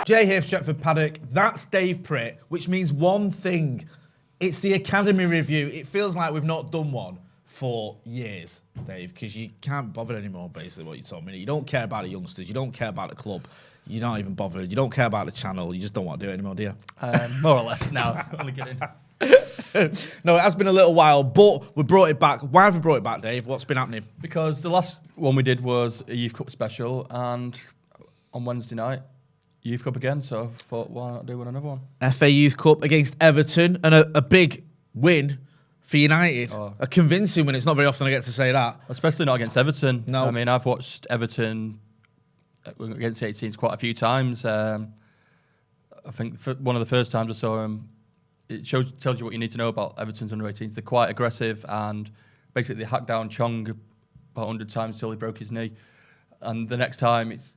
Jay here for Stretford Paddock. That's Dave Pritt, which means one thing. It's the Academy review. It feels like we've not done one for years, Dave, because you can't bother anymore, basically, what you told me. You don't care about the youngsters. You don't care about the club. You're not even bothered. You don't care about the channel. You just don't want to do it anymore, do you? More or less, no. Only kidding. No, it has been a little while, but we brought it back. Why have we brought it back, Dave? What's been happening? Because the last one we did was a Youth Cup special, and on Wednesday night, Youth Cup again, so I thought, why not do another one? FA Youth Cup against Everton, and a big win for United. Oh. A convincing win. It's not very often I get to say that. Especially not against Everton. No. I mean, I've watched Everton against 18s quite a few times. I think one of the first times I saw him, it tells you what you need to know about Everton's under 18s. They're quite aggressive, and basically they hacked down Chong about 100 times till he broke his knee. And the next time it's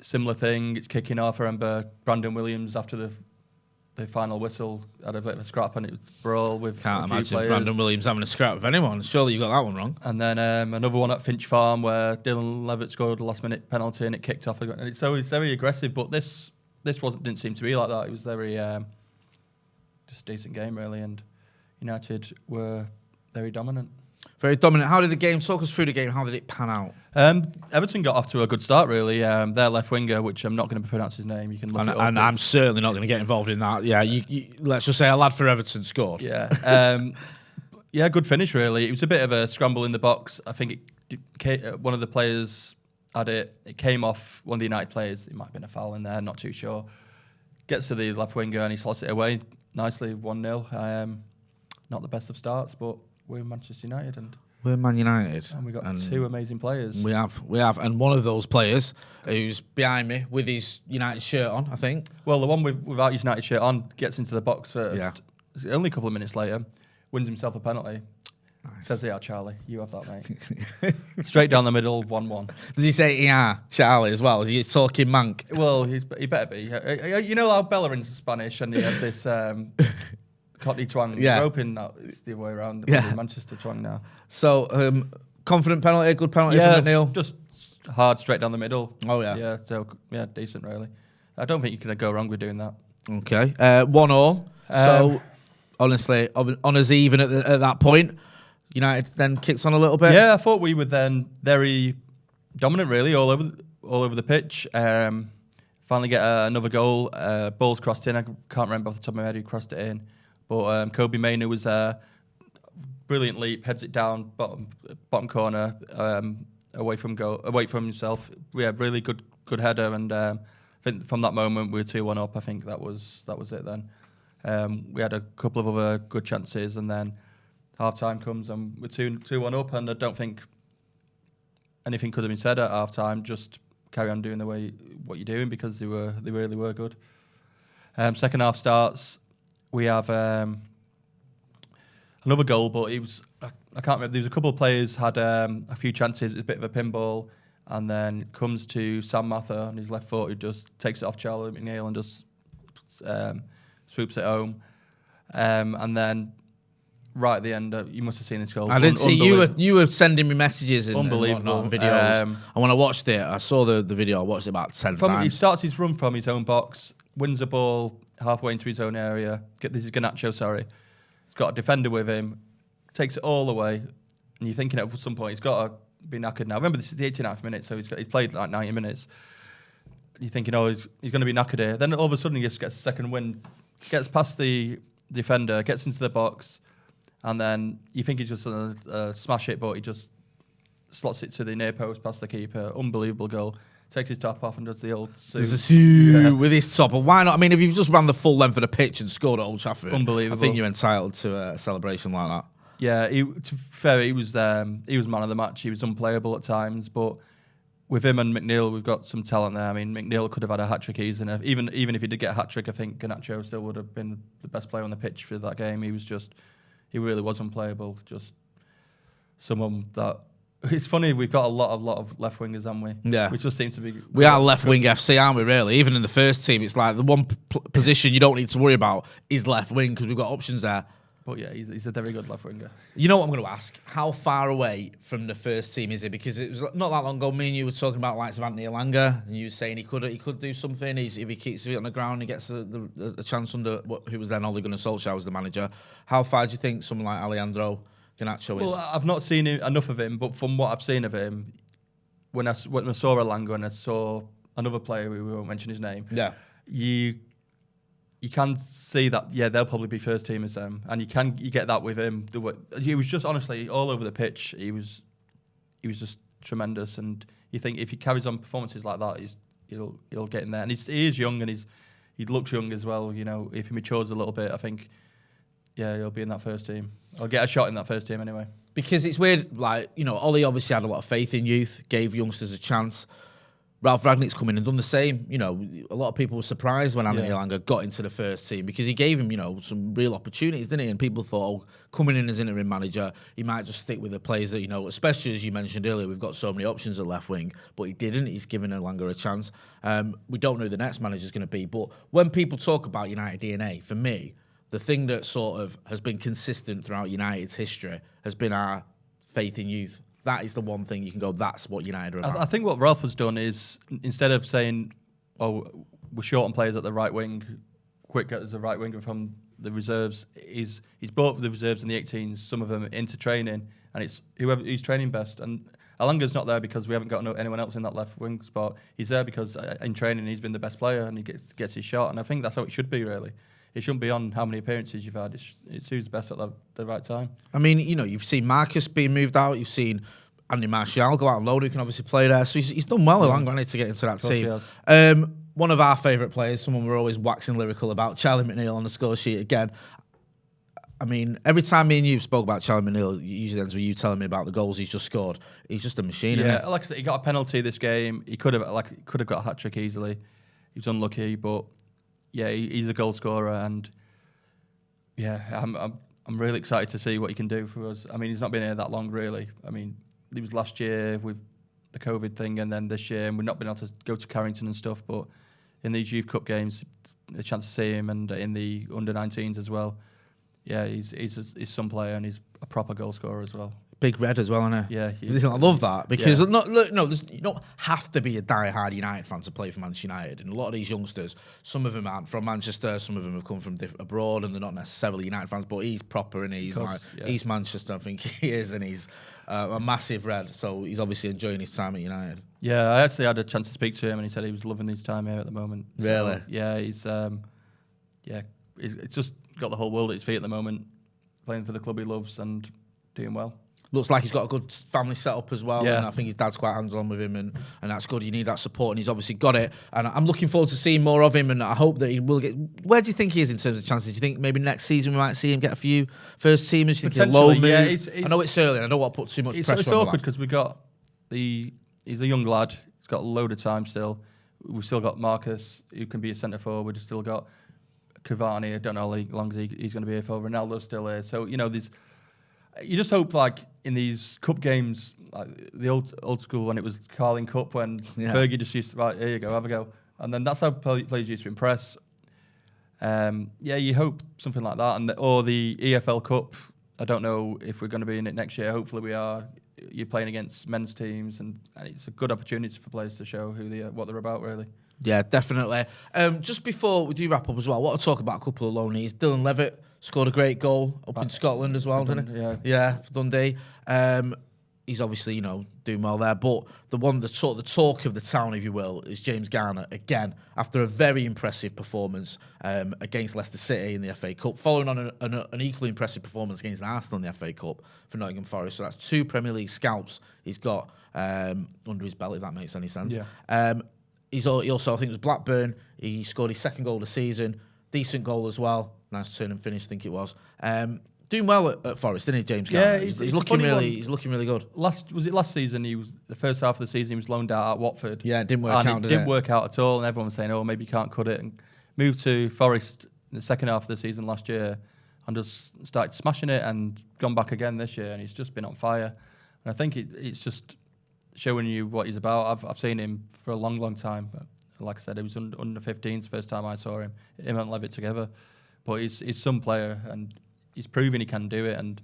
a similar thing, it's kicking off. I remember Brandon Williams after the final whistle had a bit of a scrap, and it was brawl with Can't a few imagine players. Brandon Williams having a scrap with anyone. Surely you got that one wrong. And then another one at Finch Farm where Dylan Levitt scored a last-minute penalty and it kicked off. And it's always very aggressive, but this didn't seem to be like that. It was very just a decent game, really, and United were very dominant. Very dominant. How did the game, talk us through the game, how did it pan out? Everton got off to a good start, really. Their left winger, which I'm not going to pronounce his name, you can look it up. And I'm certainly not going to get involved in that. Yeah, let's just say a lad for Everton scored. Yeah. Yeah, good finish, really. It was a bit of a scramble in the box. I think one of the players had it. It came off one of the United players. It might have been a foul in there, not too sure. Gets to the left winger and he slots it away nicely, 1-0. Not the best of starts, but we're Manchester United and we're Man United. And we got two amazing players. We have. And one of those players who's behind me with his United shirt on, I think. Well, the one without his United shirt on gets into the box first. Yeah. Only a couple of minutes later, wins himself a penalty. Nice. Says, yeah, Charlie, you have that, mate. Straight down the middle, 1-1. Does he say, yeah, Charlie, as well? Is he talking mank? Well, he better be. You know how Bellerin's Spanish and he had this Cockney twang. Yeah. We're hoping that it's the other way around. Yeah. Manchester twang now. So, confident penalty, good penalty from McNeil? Just hard, straight down the middle. Oh, yeah. Yeah, so, yeah, decent, really. I don't think you can go wrong with doing that. Okay. 1-1. So, honestly, on us even at that point. United then kicks on a little bit. Yeah, I thought we were then very dominant, really, all over the pitch. Finally get another goal. Ball's crossed in. I can't remember off the top of my head who crossed it in, but Kobe Mainoo was brilliant leap, heads it down bottom corner, away from himself. We had really good header, and I think from that moment we were 2-1 up. I think that was it then. We had a couple of other good chances, and then half-time comes and we're 2-1 up, and I don't think anything could have been said at half-time. Just carry on doing what you're doing, because they really were good. Second half starts, we have another goal, but it was I can't remember. There was a couple of players had a few chances. It was a bit of a pinball, and then comes to Sam Mather on his left foot, who just takes it off Charlie McNeil and just swoops it home, and then. Right at the end, you must have seen this goal. I did see you were sending me messages and unbelievable and videos. And when I watched it, I saw the video. I watched it about 10 times. He starts his run from his own box, wins the ball halfway into his own area. This is Garnacho, sorry. He's got a defender with him, takes it all the way, and you're thinking at some point he's got to be knackered now. Remember, this is the 89th minute, so he's played like 90 minutes. You're thinking, he's going to be knackered here. Then all of a sudden he just gets a second win, gets past the defender, gets into the box. And then you think he's just going to smash it, but he just slots it to the near post past the keeper. Unbelievable goal. Takes his top off and does the old suit with his top. But why not? I mean, if you've just ran the full length of the pitch and scored at Old Trafford, unbelievable. I think you're entitled to a celebration like that. Yeah, to be fair, he was man of the match. He was unplayable at times, but with him and McNeil, we've got some talent there. I mean, McNeil could have had a hat-trick easily. Even if he did get a hat-trick, I think Garnacho still would have been the best player on the pitch for that game. He really was unplayable. Just someone that... It's funny, we've got a lot of left wingers, haven't we? Yeah. We just seem to be... We are left wing FC, aren't we, really? Even in the first team, it's like the one position you don't need to worry about is left wing, because we've got options there. But yeah, he's a very good left winger. You know what I'm going to ask? How far away from the first team is he? Because it was not that long ago, me and you were talking about likes of Anthony Elanga, and you were saying he could do something. If he keeps it on the ground, he gets a chance under who was then Ole Gunnar Solskjaer was the manager. How far do you think someone like Alejandro Garnacho is? Well, I've not seen enough of him, but from what I've seen of him, when I saw Elanga and I saw another player, we won't mention his name. Yeah, you can see that, yeah, they'll probably be first teamers, and you get that with him. He was just honestly all over the pitch. He was just tremendous, and you think if he carries on performances like that, he'll get in there. And he is young, and he looks young as well. You know, if he matures a little bit, I think, yeah, he'll be in that first team. I'll get a shot in that first team anyway. Because it's weird, like, you know, Ollie obviously had a lot of faith in youth, gave youngsters a chance. Ralph Ragnick's come in and done the same. You know, a lot of people were surprised when Anthony Elanga got into the first team because he gave him, you know, some real opportunities, didn't he? And people thought, coming in as interim manager, he might just stick with the players that, you know, especially as you mentioned earlier, we've got so many options at left wing, but he didn't. He's given Elanga a chance. We don't know who the next manager's going to be, but when people talk about United DNA, for me, the thing that sort of has been consistent throughout United's history has been our faith in youth. That is the one thing you can go, that's what United are about. I think what Ralph has done is, instead of saying, oh, we're short on players at the right wing, Quick as a right winger from the reserves, he's brought the reserves and the 18s, some of them into training, and it's whoever he's training best. And Alanga's not there because we haven't got anyone else in that left wing spot. He's there because in training he's been the best player and he gets his shot. And I think that's how it should be, really. It shouldn't be on how many appearances you've had. It's who's best at the right time. I mean, you know, you've seen Marcus being moved out. You've seen Andy Martial go out on loan, who can obviously play there. So he's done well. Elanga needs to get into that team. One of our favourite players, someone we're always waxing lyrical about, Charlie McNeil on the score sheet again. I mean, every time me and you spoke about Charlie McNeil, it usually ends with you telling me about the goals he's just scored. He's just a machine, isn't he? Like I said, he got a penalty this game. He could have got a hat-trick easily. He was unlucky, but yeah, he's a goal scorer, and yeah, I'm really excited to see what he can do for us. I mean, he's not been here that long, really. I mean, he was last year with the COVID thing, and then this year, and we've not been able to go to Carrington and stuff, but in these Youth Cup games, the chance to see him, and in the under-19s as well, yeah, he's some player, and he's a proper goal scorer as well. Big red as well, isn't he? Yeah. I love that because you don't have to be a die-hard United fan to play for Manchester United. And a lot of these youngsters, some of them aren't from Manchester, some of them have come from abroad, and they're not necessarily United fans. But he's proper, and he's East Manchester, I think he is, and he's a massive red. So he's obviously enjoying his time at United. Yeah, I actually had a chance to speak to him, and he said he was loving his time here at the moment. Really? So, yeah, he's just got the whole world at his feet at the moment, playing for the club he loves and doing well. Looks like he's got a good family setup as well, yeah. And I think his dad's quite hands-on with him, and that's good. You need that support, and he's obviously got it. And I'm looking forward to seeing more of him, and I hope that he will get... Where do you think he is in terms of chances? Do you think maybe next season we might see him get a few first teamers? Do you think he's a low move? Yeah, I know it's early, and I don't want to put too much pressure on him. It's awkward because he's a young lad. He's got a load of time still. We've still got Marcus, who can be a centre forward. We've still got Cavani. I don't know how long he's going to be here for. Ronaldo's still here. So, you know, you just hope, like, in these cup games, like the old school when it was Carling Cup, when Fergie just used to, right, here you go, have a go. And then that's how players used to impress. You hope something like that. Or the EFL Cup, I don't know if we're going to be in it next year. Hopefully we are. You're playing against men's teams, and it's a good opportunity for players to show what they're about, really. Yeah, definitely. Just before we do wrap up as well, I want to talk about a couple of loanees. Dylan Levitt scored a great goal up in Scotland as well, didn't he? Yeah, for Dundee. He's obviously, doing well there. But the talk of the town, if you will, is James Garner, again, after a very impressive performance against Leicester City in the FA Cup, following on an equally impressive performance against Arsenal in the FA Cup for Nottingham Forest. So that's 2 Premier League scalps he's got under his belt, if that makes any sense. Yeah. He also, I think it was Blackburn, he scored his 2nd goal of the season, decent goal as well, nice turn and finish, I think it was. Doing well at Forest, didn't he, James Garner? Yeah, he's looking really good. Last season? The first half of the season he was loaned out at Watford. Yeah, it didn't work out. It didn't work out at all, and everyone was saying, "Oh, maybe you can't cut it." And moved to Forest in the second half of the season last year, and just started smashing it, and gone back again this year, and he's just been on fire. And I think it's just showing you what he's about. I've seen him for a long, long time. But like I said, it was under 15s first time I saw him and Levitt together. But he's some player, and he's proven he can do it, and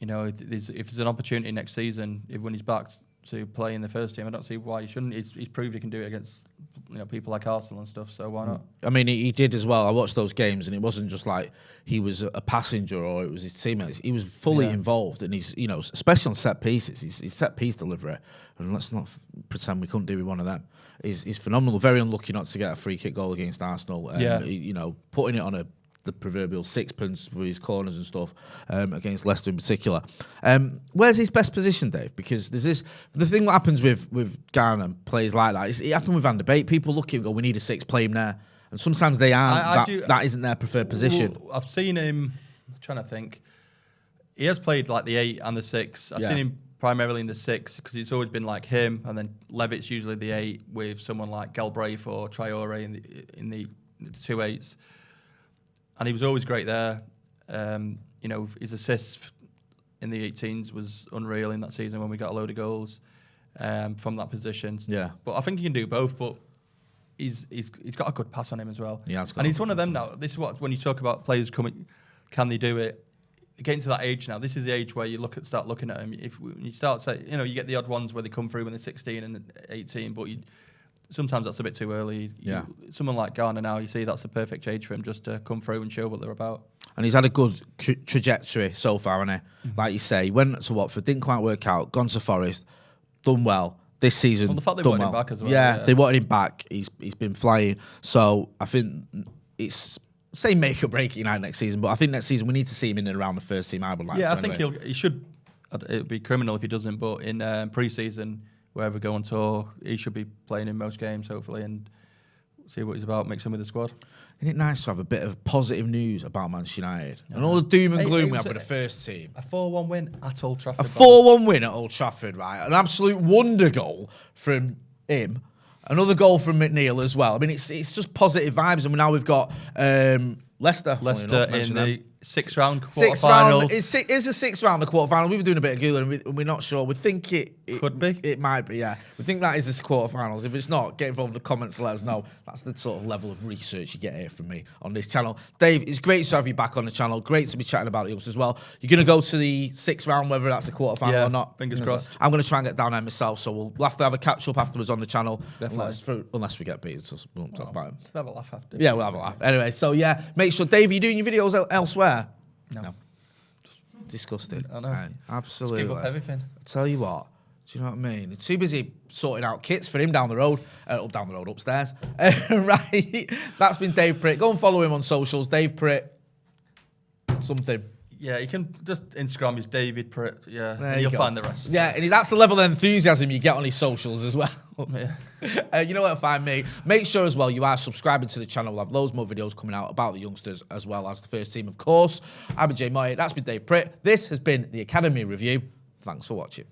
you know, if there's an opportunity next season, when he's back to play in the first team, I don't see why he shouldn't. He's proved he can do it against, you know, people like Arsenal and stuff. So why not? I mean, he did as well. I watched those games, and it wasn't just like he was a passenger or it was his teammates. He was fully involved, and he's, you know, especially on set pieces. He's set piece delivery, and let's not pretend we couldn't do with one of them. He's phenomenal. Very unlucky not to get a free kick goal against Arsenal. You know, putting it on the proverbial sixpence with his corners and stuff against Leicester in particular. Where's his best position, Dave? Because there's the thing that happens with Garner players like that. It happened with Van der Beek. People look at him and go, we need a six, play him there. And sometimes they aren't. That isn't their preferred position. I've seen him, I'm trying to think. He has played like the 8 and the 6. I've seen him primarily in the 6 because it's always been like him, and then Levitt's usually the 8 with someone like Galbraith or Traore in the 2 8s. And he was always great there. You know, his assists in the 18s was unreal in that season when we got a load of goals from that position. Yeah. But I think he can do both. But he's got a good pass on him as well. And he's one of them now. This is what, when you talk about players coming, can they do it? Getting to that age now, this is the age where you start looking at him. When you start saying, you know, you get the odd ones where they come through when they're 16 and 18, but sometimes that's a bit too early. Someone like Garner now, you see that's the perfect age for him just to come through and show what they're about. And he's had a good trajectory so far, hasn't he? Like you say, he went to Watford, didn't quite work out, gone to Forest, done well. This season, well, the fact they wanted him back as well. Yeah, they wanted him back. He's been flying. So I think it's say make or break United next season, but I think next season we need to see him in and around the first team. I would like. Yeah, I think he should. It'd be criminal if he doesn't. But in pre-season, wherever we go on tour, he should be playing in most games, hopefully, and see what he's about. Mix him with the squad. Isn't it nice to have a bit of positive news about Manchester United and all the doom and gloom we have with the first team? A 4-1 win at Old Trafford. A 4-1 win at Old Trafford, right? An absolute wonder goal from him. Another goal from McNeil as well. I mean, it's just positive vibes, and now we've got Leicester. Leicester in the 6th round quarter-final. It's a 6th round, the quarter-final. We were doing a bit of Googling, and we're not sure. We think it could be. It might be, yeah. We think that is the quarter-finals. If it's not, get involved in the comments and let us know. That's the sort of level of research you get here from me on this channel. Dave, it's great to have you back on the channel. Great to be chatting about it as well. You're going to go to the 6th round, whether that's a quarter-final or not. Fingers crossed. I'm going to try and get down there myself, so we'll have to have a catch-up afterwards on the channel. Unless we get beat, so we won't talk about it. We'll have a laugh after. Yeah, we'll have a laugh. Anyway, so yeah, make sure, Dave, are you doing your videos elsewhere? No. Disgusting. I know. Right. Absolutely. Just give up everything. I tell you what, do you know what I mean? It's too busy sorting out kits for him down the road, upstairs. Right. That's been Dave Pritt. Go and follow him on socials. Dave Pritt. Something. Yeah, you can just Instagram is David Pritt. Yeah, and you'll find the rest. Yeah, and that's the level of enthusiasm you get on his socials as well. Yeah. You know where to find me. Make sure as well you are subscribing to the channel. We'll have loads more videos coming out about the youngsters as well as the first team, of course. I've been Motty. That's been Dave Pritt. This has been the Academy Review. Thanks for watching.